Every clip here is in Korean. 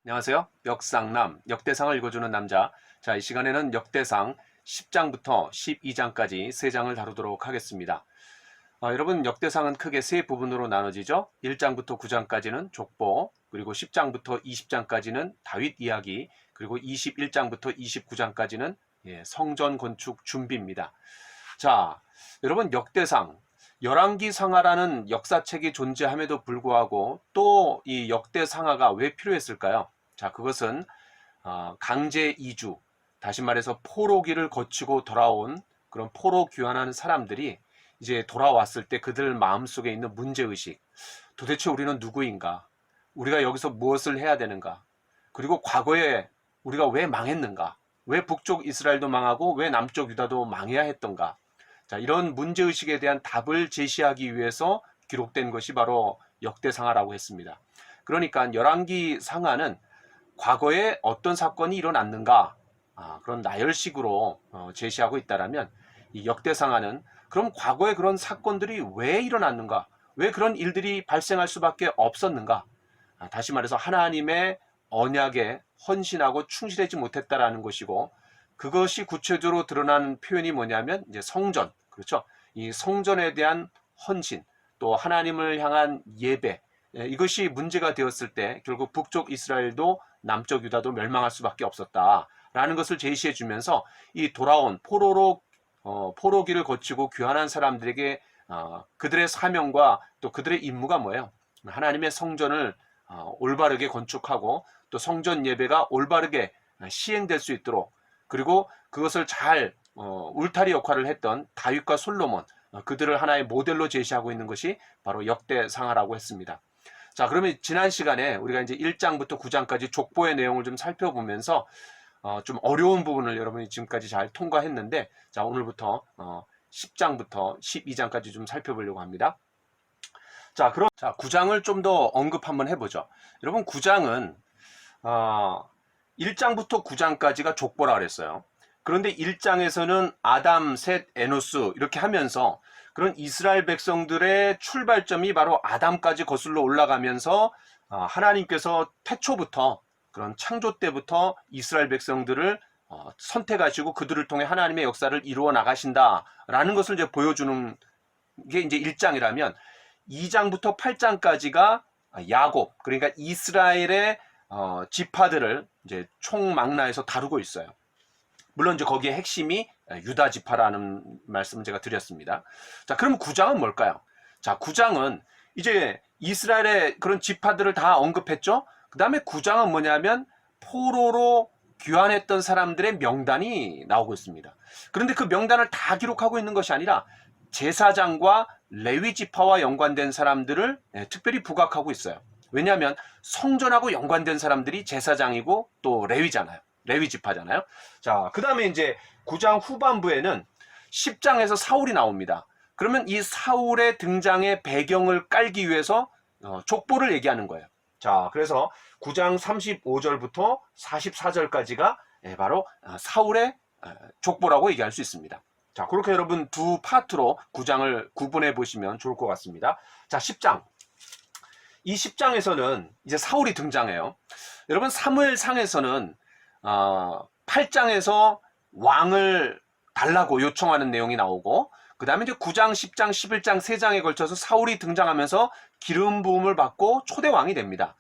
안녕하세요. 역상남, 역대상을 읽어주는 남자. 자, 이 시간에는 역대상 10장부터 12장까지 3장을 다루도록 하겠습니다. 여러분, 역대상은 크게 세 부분으로 나눠지죠. 1장부터 9장까지는 족보, 그리고 10장부터 20장까지는 다윗 이야기, 그리고 21장부터 29장까지는 성전 건축 준비입니다. 자, 여러분, 역대상, 열왕기상하라는 역사책이 존재함에도 불구하고 또 이 역대상하가 왜 필요했을까요? 자, 그것은 강제 이주, 다시 말해서 포로기를 거치고 돌아온 그런 포로 귀환하는 사람들이 이제 돌아왔을 때 그들 마음속에 있는 문제의식, 도대체 우리는 누구인가? 우리가 여기서 무엇을 해야 되는가? 그리고 과거에 우리가 왜 망했는가? 왜 북쪽 이스라엘도 망하고 왜 남쪽 유다도 망해야 했던가? 자, 이런 문제의식에 대한 답을 제시하기 위해서 기록된 것이 바로 역대상하라고 했습니다. 그러니까 열왕기 상하는 과거에 어떤 사건이 일어났는가, 그런 나열식으로 제시하고 있다라면 이 역대상하는 그럼 과거에 그런 사건들이 왜 일어났는가, 왜 그런 일들이 발생할 수밖에 없었는가, 다시 말해서 하나님의 언약에 헌신하고 충실하지 못했다라는 것이고, 그것이 구체적으로 드러나는 표현이 뭐냐면 이제 성전, 그렇죠? 이 성전에 대한 헌신, 또 하나님을 향한 예배, 이것이 문제가 되었을 때 결국 북쪽 이스라엘도 남쪽 유다도 멸망할 수밖에 없었다라는 것을 제시해 주면서 이 돌아온 포로기를 거치고 귀환한 사람들에게 그들의 사명과 또 그들의 임무가 뭐예요? 하나님의 성전을 올바르게 건축하고 또 성전 예배가 올바르게 시행될 수 있도록, 그리고 그것을 잘 울타리 역할을 했던 다윗과 솔로몬, 그들을 하나의 모델로 제시하고 있는 것이 바로 역대상하라고 했습니다. 자, 그러면 지난 시간에 우리가 이제 1장부터 9장까지 족보의 내용을 좀 살펴보면서 좀 어려운 부분을 여러분이 지금까지 잘 통과했는데, 자, 오늘부터 10장부터 12장까지 좀 살펴보려고 합니다. 자, 그럼 9장을 좀 더 언급 한번 해보죠. 여러분, 9장은 1장부터 9장까지가 족보라 그랬어요. 그런데 1장에서는 아담, 셋, 에노스 이렇게 하면서 그런 이스라엘 백성들의 출발점이 바로 아담까지 거슬러 올라가면서 하나님께서 태초부터 그런 창조 때부터 이스라엘 백성들을 선택하시고 그들을 통해 하나님의 역사를 이루어 나가신다라는 것을 이제 보여주는 게 이제 1장이라면, 2장부터 8장까지가 야곱, 그러니까 이스라엘의 지파들을 이제 총망라해서 다루고 있어요. 물론 이제 거기에 핵심이 유다 지파라는 말씀을 제가 드렸습니다. 자, 그럼 9장은 뭘까요? 자, 9장은 이제 이스라엘의 그런 지파들을 다 언급했죠. 그 다음에 9장은 뭐냐면 포로로 귀환했던 사람들의 명단이 나오고 있습니다. 그런데 그 명단을 다 기록하고 있는 것이 아니라 제사장과 레위 지파와 연관된 사람들을 특별히 부각하고 있어요. 왜냐하면 성전하고 연관된 사람들이 제사장이고 또 레위잖아요. 레위 지파잖아요. 자, 그 다음에 이제 9장 후반부에는 10장에서 사울이 나옵니다. 그러면 이 사울의 등장의 배경을 깔기 위해서 족보를 얘기하는 거예요. 자, 그래서 9장 35절부터 44절까지가 바로 사울의 족보라고 얘기할 수 있습니다. 자, 그렇게 여러분 두 파트로 9장을 구분해 보시면 좋을 것 같습니다. 자, 10장. 이 10장에서는 이제 사울이 등장해요. 여러분, 사무엘상에서는 8장에서 왕을 달라고 요청하는 내용이 나오고, 그 다음에 이제 9장, 10장, 11장 3장에 걸쳐서 사울이 등장하면서 기름 부음을 받고 초대왕이 됩니다.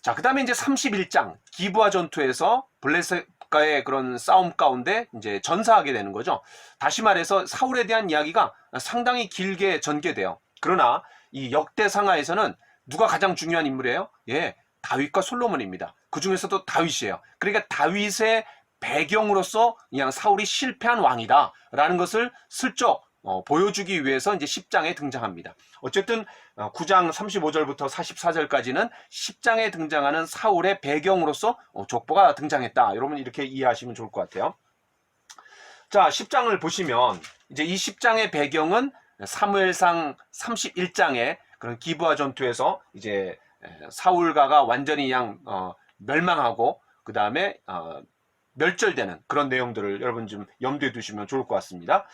자, 그 다음에 이제 31장 기브아 전투에서 블레셋과의 그런 싸움 가운데 이제 전사하게 되는 거죠. 다시 말해서 사울에 대한 이야기가 상당히 길게 전개돼요. 그러나 이 역대상하에서는 누가 가장 중요한 인물이에요? 예, 다윗과 솔로몬입니다. 그 중에서도 다윗이에요. 그러니까 다윗의 배경으로서 그냥 사울이 실패한 왕이다라는 것을 슬쩍 보여주기 위해서 이제 10장에 등장합니다. 어쨌든 9장 35절부터 44절까지는 10장에 등장하는 사울의 배경으로서 족보가 등장했다. 여러분 이렇게 이해하시면 좋을 것 같아요. 자, 10장을 보시면 이제 이 10장의 배경은 사무엘상 31장의 그런 기브아 전투에서 이제 사울가가 완전히 그냥 멸망하고 그 다음에 멸절되는 그런 내용들을 여러분 좀 염두에 두시면 좋을 것 같습니다.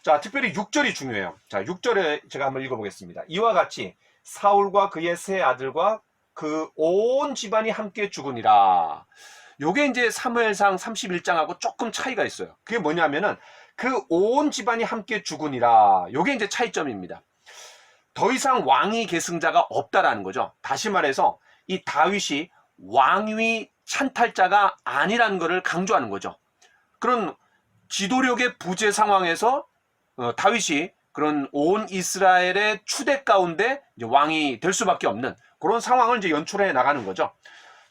자, 특별히 6절이 중요해요. 자, 6절에 제가 한번 읽어보겠습니다. 이와 같이 사울과 그의 세 아들과 그 온 집안이 함께 죽으니라. 요게 이제 사무엘상 31장하고 조금 차이가 있어요. 그게 뭐냐면은 그 온 집안이 함께 죽으니라. 요게 이제 차이점입니다. 더 이상 왕위 계승자가 없다라는 거죠. 다시 말해서 이 다윗이 왕위 찬탈자가 아니라는 것을 강조하는 거죠. 그런 지도력의 부재 상황에서 다윗이 그런 온 이스라엘의 추대 가운데 이제 왕이 될 수밖에 없는 그런 상황을 이제 연출해 나가는 거죠.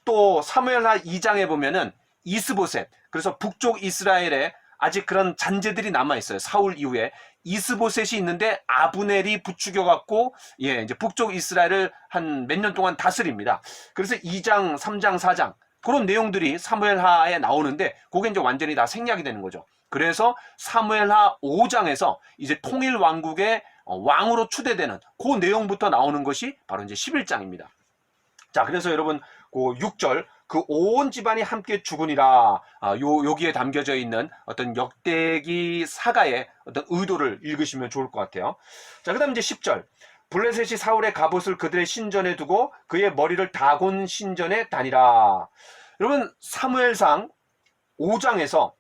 또 사무엘하 2장에 보면은 이스보셋, 그래서 북쪽 이스라엘에 아직 그런 잔재들이 남아 있어요. 사울 이후에 이스보셋이 있는데 아브넬이 부추겨 갖고 이제 북쪽 이스라엘을 한 몇 년 동안 다스립니다. 그래서 2장, 3장, 4장 그런 내용들이 사무엘하에 나오는데 그게 이제 완전히 다 생략이 되는 거죠. 그래서 사무엘하 5장에서 이제 통일 왕국의 왕으로 추대되는 그 내용부터 나오는 것이 바로 이제 11장입니다. 자, 그래서 여러분 그 6절 그 온 집안이 함께 죽으니라, 여기에 담겨져 있는 어떤 역대기 사가의 어떤 의도를 읽으시면 좋을 것 같아요. 자, 그 다음 이제 10절 블레셋이 사울의 갑옷을 그들의 신전에 두고 그의 머리를 다곤 신전에 다니라. 여러분 사무엘상 5장에서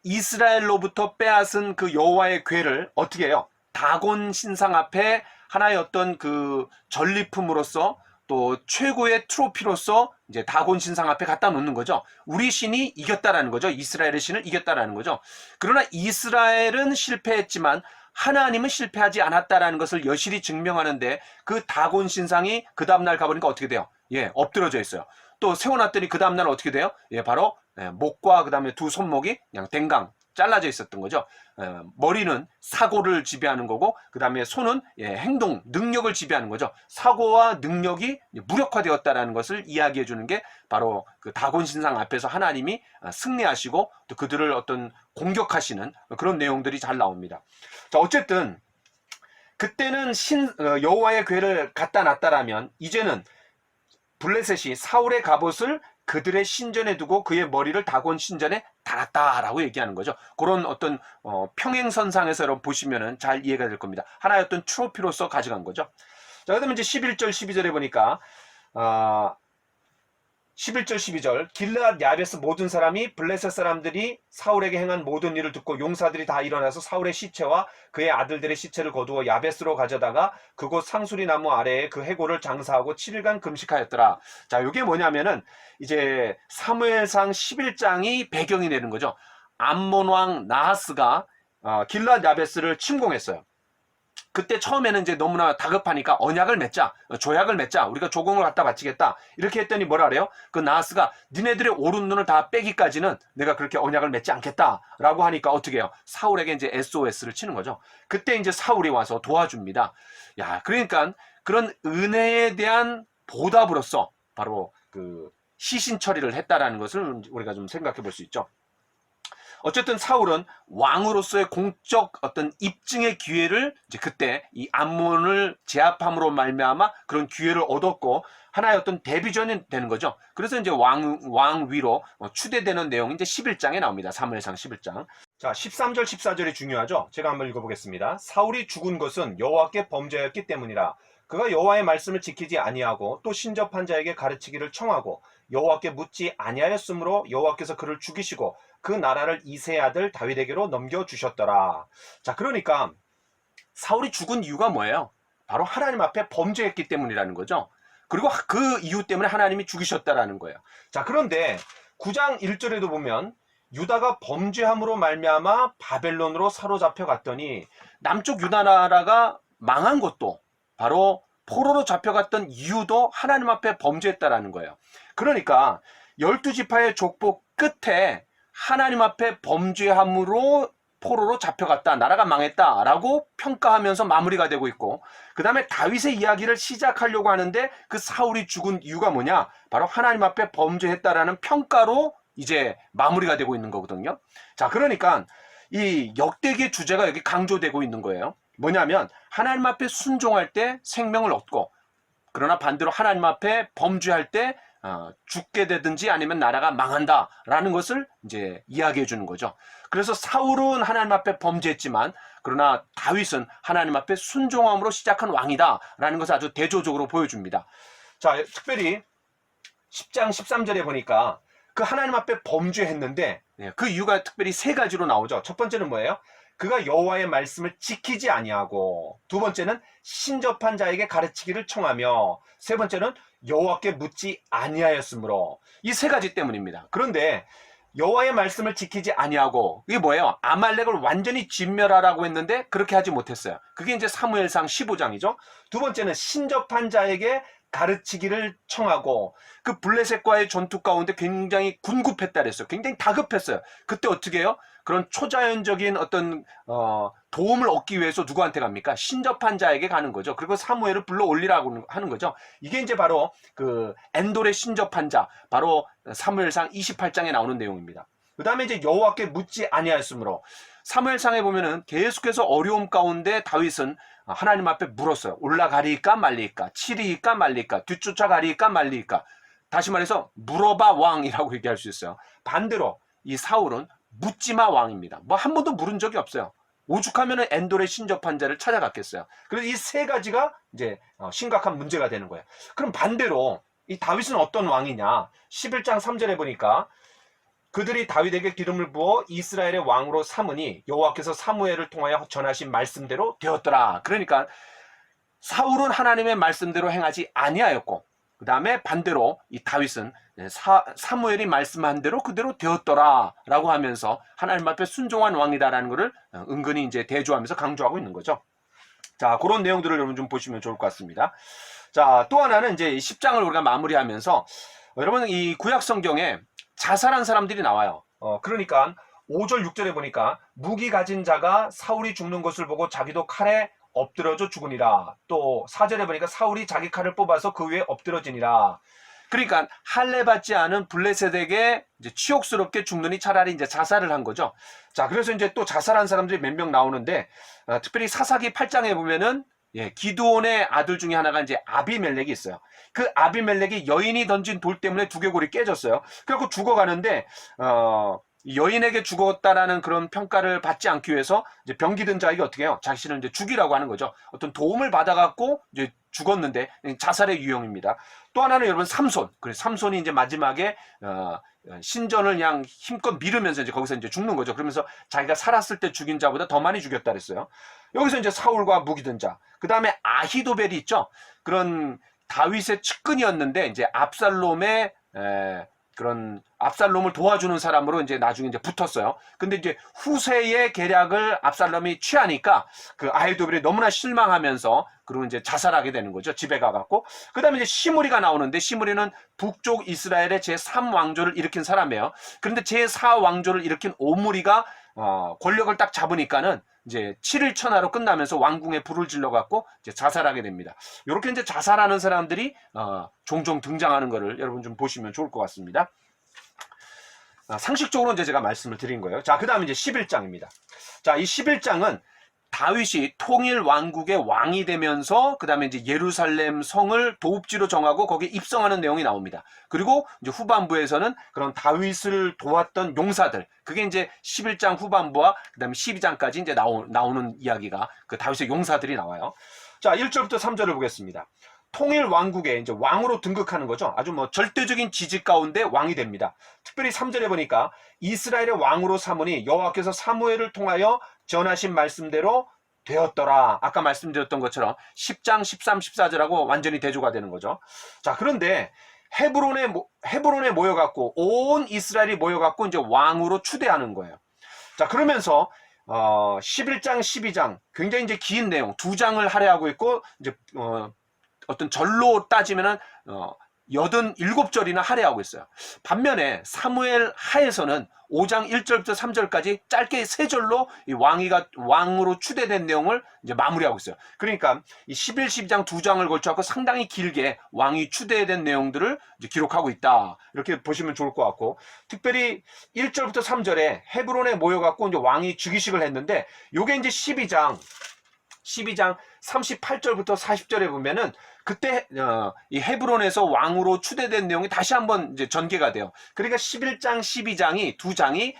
이스라엘로부터 빼앗은 그 여호와의 궤를 어떻게 해요? 다곤 신상 앞에 하나의 어떤 그 전리품으로서 또 최고의 트로피로서 이제 다곤 신상 앞에 갖다 놓는 거죠. 우리 신이 이겼다라는 거죠. 이스라엘의 신을 이겼다라는 거죠. 그러나 이스라엘은 실패했지만 하나님은 실패하지 않았다라는 것을 여실히 증명하는데 그 다곤 신상이 그 다음날 가보니까 어떻게 돼요? 엎드러져 있어요. 또 세워놨더니 그 다음날 어떻게 돼요? 바로 목과 그 다음에 두 손목이 그냥 댕강 잘라져 있었던 거죠. 머리는 사고를 지배하는 거고 그 다음에 손은 행동, 능력을 지배하는 거죠. 사고와 능력이 무력화되었다라는 것을 이야기해 주는 게 바로 그 다곤 신상 앞에서 하나님이 승리하시고 또 그들을 어떤 공격하시는 그런 내용들이 잘 나옵니다. 자, 어쨌든 그때는 여호와의 궤를 갖다 놨다라면 이제는 블레셋이 사울의 갑옷을 그들의 신전에 두고 그의 머리를 다곤 신전에 달았다라고 얘기하는 거죠. 그런 어떤 평행선상에서 여러분 보시면은 잘 이해가 될 겁니다. 하나의 어떤 트로피로서 가져간 거죠. 자, 그다음에 이제 11절 12절에 보니까 11절 12절 길르앗 야베스 모든 사람이 블레셋 사람들이 사울에게 행한 모든 일을 듣고 용사들이 다 일어나서 사울의 시체와 그의 아들들의 시체를 거두어 야베스로 가져다가 그곳 상수리 나무 아래에 그 해골을 장사하고 7일간 금식하였더라. 자, 이게 뭐냐면은 이제 사무엘상 11장이 배경이 되는 거죠. 암몬 왕 나하스가 길르앗 야베스를 침공했어요. 그때 처음에는 이제 너무나 다급하니까 언약을 맺자, 조약을 맺자, 우리가 조공을 갖다 바치겠다 이렇게 했더니 뭐라 그래요? 그 나하스가 니네들의 오른 눈을 다 빼기까지는 내가 그렇게 언약을 맺지 않겠다라고 하니까 어떻게 해요? 사울에게 이제 SOS를 치는 거죠. 그때 이제 사울이 와서 도와줍니다. 야, 그러니까 그런 은혜에 대한 보답으로서 바로 그 시신 처리를 했다라는 것을 우리가 좀 생각해 볼 수 있죠. 어쨌든 사울은 왕으로서의 공적 어떤 입증의 기회를 이제 그때 이 암몬을 제압함으로 말미암아 그런 기회를 얻었고 하나의 어떤 데뷔전이 되는 거죠. 그래서 이제 왕위로 추대되는 내용이 이제 11장에 나옵니다. 사무엘상 11장. 자, 13절 14절이 중요하죠. 제가 한번 읽어보겠습니다. 사울이 죽은 것은 여호와께 범죄하였기 때문이라. 그가 여호와의 말씀을 지키지 아니하고 또 신접한 자에게 가르치기를 청하고 여호와께 묻지 아니하였으므로 여호와께서 그를 죽이시고 그 나라를 이새의 아들 다윗에게로 넘겨주셨더라. 자, 그러니까 사울이 죽은 이유가 뭐예요? 바로 하나님 앞에 범죄했기 때문이라는 거죠. 그리고 그 이유 때문에 하나님이 죽이셨다라는 거예요. 자, 그런데 9장 1절에도 보면 유다가 범죄함으로 말미암아 바벨론으로 사로잡혀 갔더니 남쪽 유다 나라가 망한 것도 바로 포로로 잡혀갔던 이유도 하나님 앞에 범죄했다라는 거예요. 그러니까 12지파의 족보 끝에 하나님 앞에 범죄함으로 포로로 잡혀갔다, 나라가 망했다라고 평가하면서 마무리가 되고 있고, 그 다음에 다윗의 이야기를 시작하려고 하는데 그 사울이 죽은 이유가 뭐냐? 바로 하나님 앞에 범죄했다라는 평가로 이제 마무리가 되고 있는 거거든요. 자, 그러니까 이 역대기의 주제가 여기 강조되고 있는 거예요. 뭐냐면 하나님 앞에 순종할 때 생명을 얻고 그러나 반대로 하나님 앞에 범죄할 때 죽게 되든지 아니면 나라가 망한다라는 것을 이제 이야기해 주는 거죠. 그래서 사울은 하나님 앞에 범죄했지만 그러나 다윗은 하나님 앞에 순종함으로 시작한 왕이다라는 것을 아주 대조적으로 보여줍니다. 자, 특별히 10장 13절에 보니까 그 하나님 앞에 범죄했는데 그 이유가 특별히 세 가지로 나오죠. 첫 번째는 뭐예요? 그가 여호와의 말씀을 지키지 아니하고, 두 번째는 신접한 자에게 가르치기를 청하며, 세 번째는 여호와께 묻지 아니하였으므로. 이 세 가지 때문입니다. 그런데 여호와의 말씀을 지키지 아니하고, 이게 뭐예요? 아말렉을 완전히 진멸하라고 했는데 그렇게 하지 못했어요. 그게 이제 사무엘상 15장이죠. 두 번째는 신접한 자에게 가르치기를 청하고, 그 블레셋과의 전투 가운데 굉장히 군급했다 그랬어요. 굉장히 다급했어요. 그때 어떻게 해요? 그런 초자연적인 어떤 도움을 얻기 위해서 누구한테 갑니까? 신접한 자에게 가는 거죠. 그리고 사무엘을 불러 올리라고 하는 거죠. 이게 이제 바로 그 엔돌의 신접한 자, 바로 사무엘상 28장에 나오는 내용입니다. 그 다음에 이제 여호와께 묻지 아니하였으므로, 사무엘상에 보면은 계속해서 어려움 가운데 다윗은 하나님 앞에 물었어요. 올라가리까 말리까, 치리까 말리까, 뒤쫓아가리까 말리까. 다시 말해서 물어봐 왕이라고 얘기할 수 있어요. 반대로 이 사울은 묻지마 왕입니다. 뭐 한 번도 물은 적이 없어요. 오죽하면은 엔돌의 신접한 자를 찾아갔겠어요. 그래서 이 세 가지가 이제 심각한 문제가 되는 거예요. 그럼 반대로 이 다윗은 어떤 왕이냐? 11장 3절에 보니까 그들이 다윗에게 기름을 부어 이스라엘의 왕으로 삼으니 여호와께서 사무엘을 통하여 전하신 말씀대로 되었더라. 그러니까 사울은 하나님의 말씀대로 행하지 아니하였고, 그 다음에 반대로 이 다윗은 사무엘이 말씀한 대로 그대로 되었더라 라고 하면서 하나님 앞에 순종한 왕이다라는 것을 은근히 이제 대조하면서 강조하고 있는 거죠. 자, 그런 내용들을 여러분 좀 보시면 좋을 것 같습니다. 자, 또 하나는 이제 10장을 우리가 마무리하면서 여러분 이 구약 성경에 자살한 사람들이 나와요. 그러니까 5절 6절에 보니까 무기 가진 자가 사울이 죽는 것을 보고 자기도 칼에 엎드러져 죽으니라. 또 4절에 보니까 사울이 자기 칼을 뽑아서 그 위에 엎드러지니라. 그러니까 할례 받지 않은 블레셋에게 이제 치욕스럽게 죽느니 차라리 이제 자살을 한 거죠. 자, 그래서 이제 또 자살한 사람들이 몇 명 나오는데 특별히 사사기 8장에 보면은 기드온의 아들 중에 하나가 이제 아비멜렉이 있어요. 그 아비멜렉이 여인이 던진 돌 때문에 두개골이 깨졌어요. 그래서 죽어가는데 여인에게 죽었다라는 그런 평가를 받지 않기 위해서 이제 병기 든 자에게 어떻게 해요? 자신을 이제 죽이라고 하는 거죠. 어떤 도움을 받아갖고 이제 죽었는데 자살의 유형입니다. 또 하나는 여러분 삼손. 그래서 삼손이 이제 마지막에 신전을 그냥 힘껏 밀으면서 이제 거기서 이제 죽는 거죠. 그러면서 자기가 살았을 때 죽인 자보다 더 많이 죽였다 그랬어요. 여기서 이제 사울과 무기 든 자. 그 다음에 아히도벨이 있죠. 그런 다윗의 측근이었는데 이제 압살롬의 그런 압살롬을 도와주는 사람으로 이제 나중에 이제 붙었어요. 근데 이제 후세의 계략을 압살롬이 취하니까 그 아히도벨이 너무나 실망하면서 그리고 이제 자살하게 되는 거죠. 집에 가갖고. 그 다음에 이제 시므리가 나오는데 시므리는 북쪽 이스라엘의 제3왕조를 일으킨 사람이에요. 그런데 제4왕조를 일으킨 오므리가 권력을 딱 잡으니까는 이제 7일 천하로 끝나면서 왕궁에 불을 질러갖고 이제 자살하게 됩니다. 이렇게 이제 자살하는 사람들이 종종 등장하는 것을 여러분 좀 보시면 좋을 것 같습니다. 상식적으로 이제 제가 말씀을 드린 거예요. 자, 그 다음에 이제 11장입니다. 자, 이 11장은 다윗이 통일 왕국의 왕이 되면서 그 다음에 이제 예루살렘 성을 도읍지로 정하고 거기에 입성하는 내용이 나옵니다. 그리고 이제 후반부에서는 그런 다윗을 도왔던 용사들, 그게 이제 11장 후반부와 그 다음에 12장까지 이제 나오는 이야기가 그 다윗의 용사들이 나와요. 자, 1절부터 3절을 보겠습니다. 통일 왕국에 이제 왕으로 등극하는 거죠. 아주 뭐 절대적인 지지 가운데 왕이 됩니다. 특별히 3절에 보니까 이스라엘의 왕으로 삼으니 여호와께서 사무엘을 통하여 전하신 말씀대로 되었더라. 아까 말씀드렸던 것처럼 10장 13, 14절하고 완전히 대조가 되는 거죠. 자, 그런데 헤브론에 모여갖고 온 이스라엘이 모여갖고 이제 왕으로 추대하는 거예요. 자, 그러면서 11장, 12장 굉장히 이제 긴 내용, 2장을 할애하고 있고 이제 어떤 절로 따지면은 87절이나 할애하고 있어요. 반면에 사무엘 하에서는 5장 1절부터 3절까지 짧게 3절로 이 왕으로 추대된 내용을 이제 마무리하고 있어요. 그러니까 이 11, 12장 2장을 걸쳐갖고 상당히 길게 왕이 추대된 내용들을 이제 기록하고 있다. 이렇게 보시면 좋을 것 같고, 특별히 1절부터 3절에 헤브론에 모여갖고 이제 왕이 즉위식을 했는데, 요게 이제 12장 12장 38절부터 40절에 보면은 그때 이 헤브론에서 왕으로 추대된 내용이 다시 한번 이제 전개가 돼요. 그러니까 11장, 12장이 두 장이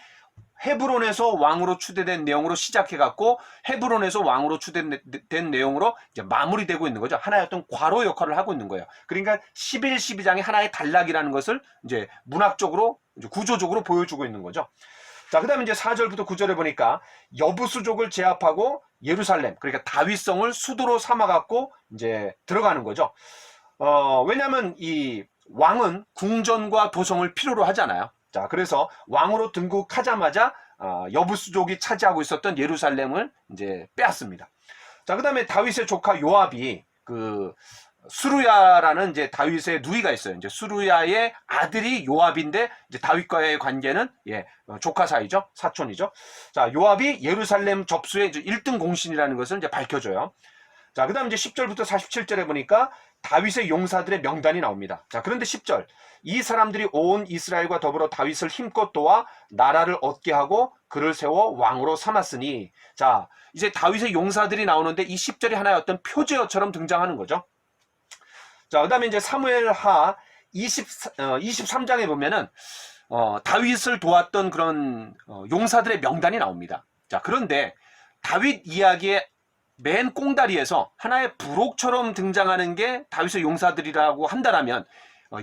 헤브론에서 왕으로 추대된 내용으로 시작해갖고 헤브론에서 왕으로 추대된 내용으로 이제 마무리되고 있는 거죠. 하나의 어떤 괄호 역할을 하고 있는 거예요. 그러니까 11, 12장이 하나의 단락이라는 것을 이제 문학적으로 이제 구조적으로 보여주고 있는 거죠. 자, 그 다음에 이제 4절부터 9절에 보니까 여부수족을 제압하고 예루살렘, 그러니까 다윗성을 수도로 삼아갖고 이제 들어가는 거죠. 왜냐하면 이 왕은 궁전과 도성을 필요로 하잖아요. 자, 그래서 왕으로 등극하자마자 여부수족이 차지하고 있었던 예루살렘을 이제 빼앗습니다. 자, 그 다음에 다윗의 조카 요압이 그 수루야라는 이제 다윗의 누이가 있어요. 이제 수루야의 아들이 요압인데 이제 다윗과의 관계는 조카 사이죠, 사촌이죠. 자, 요압이 예루살렘 접수의 이제 1등 공신이라는 것을 이제 밝혀줘요. 자, 그 다음 이제 10절부터 47절에 보니까 다윗의 용사들의 명단이 나옵니다. 자, 그런데 10절. 이 사람들이 온 이스라엘과 더불어 다윗을 힘껏 도와 나라를 얻게 하고 그를 세워 왕으로 삼았으니. 자, 이제 다윗의 용사들이 나오는데 이 10절이 하나의 어떤 표제어처럼 등장하는 거죠. 자, 그 다음에 이제 사무엘하 23장에 보면은 다윗을 도왔던 그런 용사들의 명단이 나옵니다. 자, 그런데 다윗 이야기의 맨 꽁다리에서 하나의 부록처럼 등장하는 게 다윗의 용사들이라고 한다라면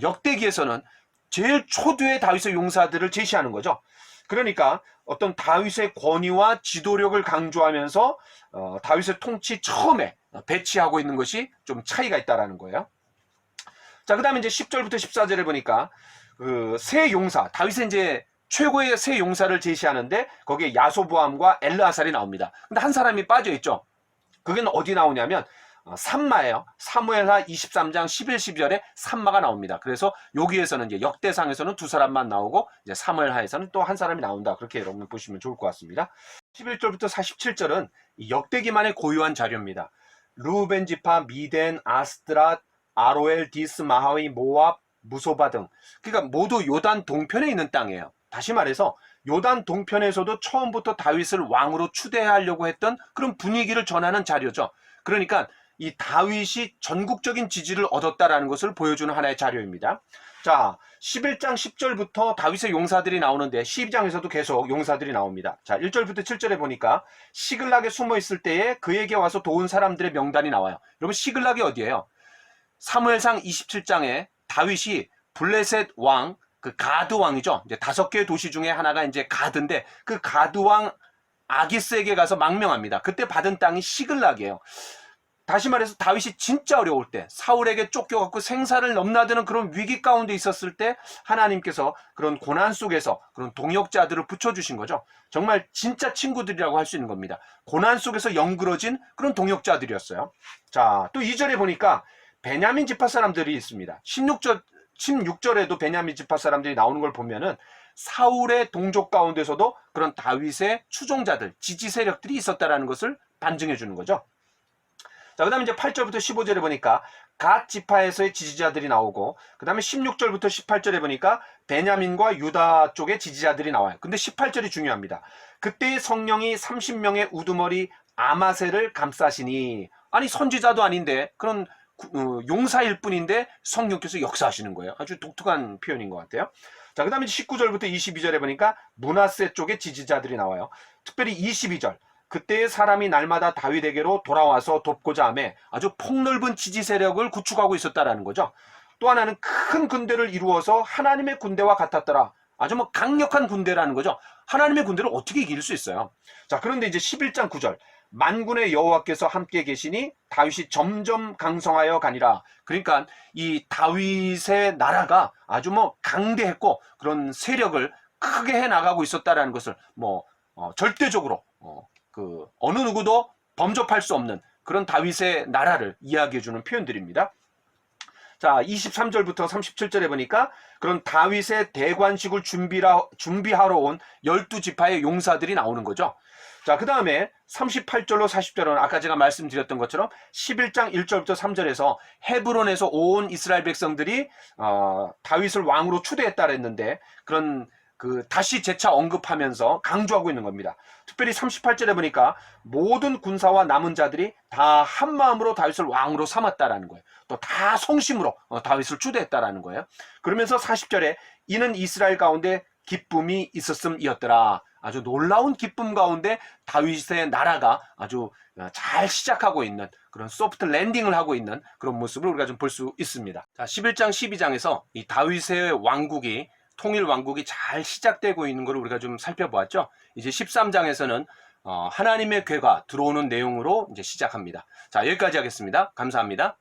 역대기에서는 제일 초두의 다윗의 용사들을 제시하는 거죠. 그러니까 어떤 다윗의 권위와 지도력을 강조하면서 다윗의 통치 처음에 배치하고 있는 것이 좀 차이가 있다라는 거예요. 자, 그 다음에 이제 10절부터 14절에 보니까 그 세 용사, 다윗의 이제 최고의 세 용사를 제시하는데 거기에 야소보암과 엘르아살이 나옵니다. 근데 한 사람이 빠져 있죠. 그게 어디 나오냐면 삼마예요. 사무엘하 23장 11, 12절에 삼마가 나옵니다. 그래서 여기에서는 이제 역대상에서는 두 사람만 나오고 이제 사무엘하에서는 또 한 사람이 나온다. 그렇게 여러분 보시면 좋을 것 같습니다. 11절부터 47절은 역대기만의 고유한 자료입니다. 루벤 지파, 미덴, 아스드랏, 아로엘, 디스, 마하위, 모압, 무소바 등, 그러니까 모두 요단 동편에 있는 땅이에요. 다시 말해서 요단 동편에서도 처음부터 다윗을 왕으로 추대하려고 했던 그런 분위기를 전하는 자료죠. 그러니까 이 다윗이 전국적인 지지를 얻었다라는 것을 보여주는 하나의 자료입니다. 자, 11장 10절부터 다윗의 용사들이 나오는데 12장에서도 계속 용사들이 나옵니다. 자, 1절부터 7절에 보니까 시글락에 숨어 있을 때에 그에게 와서 도운 사람들의 명단이 나와요. 여러분, 시글락이 어디예요? 사무엘상 27장에 다윗이 블레셋 왕, 그 가드 왕이죠. 이제 5개의 도시 중에 하나가 이제 가드인데 그 가드 왕 아기스에게 가서 망명합니다. 그때 받은 땅이 시글락이에요. 다시 말해서 다윗이 진짜 어려울 때, 사울에게 쫓겨갖고 생사를 넘나드는 그런 위기 가운데 있었을 때 하나님께서 그런 고난 속에서 그런 동역자들을 붙여주신 거죠. 정말 진짜 친구들이라고 할 수 있는 겁니다. 고난 속에서 영그러진 그런 동역자들이었어요. 자, 또 2절에 보니까 베냐민 지파 사람들이 있습니다. 16절에도 베냐민 지파 사람들이 나오는 걸 보면은 사울의 동족 가운데서도 그런 다윗의 추종자들, 지지 세력들이 있었다라는 것을 반증해 주는 거죠. 자, 그 다음에 이제 8절부터 15절에 보니까 갓 지파에서의 지지자들이 나오고, 그 다음에 16절부터 18절에 보니까 베냐민과 유다 쪽의 지지자들이 나와요. 근데 18절이 중요합니다. 그때의 성령이 30명의 우두머리 아마셀을 감싸시니, 아니 선지자도 아닌데 그런 용사일 뿐인데 성령께서 역사하시는 거예요. 아주 독특한 표현인 것 같아요. 자, 그 다음에 19절부터 22절에 보니까 므낫세 쪽의 지지자들이 나와요. 특별히 22절. 그때의 사람이 날마다 다윗에게로 돌아와서 돕고자 하며 아주 폭넓은 지지 세력을 구축하고 있었다라는 거죠. 또 하나는 큰 군대를 이루어서 하나님의 군대와 같았더라. 아주 뭐 강력한 군대라는 거죠. 하나님의 군대를 어떻게 이길 수 있어요? 자, 그런데 이제 11장 9절. 만군의 여호와께서 함께 계시니 다윗이 점점 강성하여 가니라. 그러니까 이 다윗의 나라가 아주 뭐 강대했고 그런 세력을 크게 해 나가고 있었다라는 것을 뭐 절대적으로 그 어느 누구도 범접할 수 없는 그런 다윗의 나라를 이야기해 주는 표현들입니다. 자, 23절부터 37절에 보니까 그런 다윗의 대관식을 준비하러 온 12지파의 용사들이 나오는 거죠. 자, 그 다음에 38절로 40절은 아까 제가 말씀드렸던 것처럼 11장 1절부터 3절에서 헤브론에서 온 이스라엘 백성들이 다윗을 왕으로 추대했다 그랬는데 그런 다시 재차 언급하면서 강조하고 있는 겁니다. 특별히 38절에 보니까 모든 군사와 남은 자들이 다 한 마음으로 다윗을 왕으로 삼았다라는 거예요. 또 다 성심으로 다윗을 추대했다라는 거예요. 그러면서 40절에 이는 이스라엘 가운데 기쁨이 있었음이었더라. 아주 놀라운 기쁨 가운데 다윗의 나라가 아주 잘 시작하고 있는 그런 소프트 랜딩을 하고 있는 그런 모습을 우리가 좀 볼 수 있습니다. 자, 11장 12장에서 이 다윗의 왕국이 통일 왕국이 잘 시작되고 있는 걸 우리가 좀 살펴보았죠. 이제 13장에서는 하나님의 궤가 들어오는 내용으로 이제 시작합니다. 자, 여기까지 하겠습니다. 감사합니다.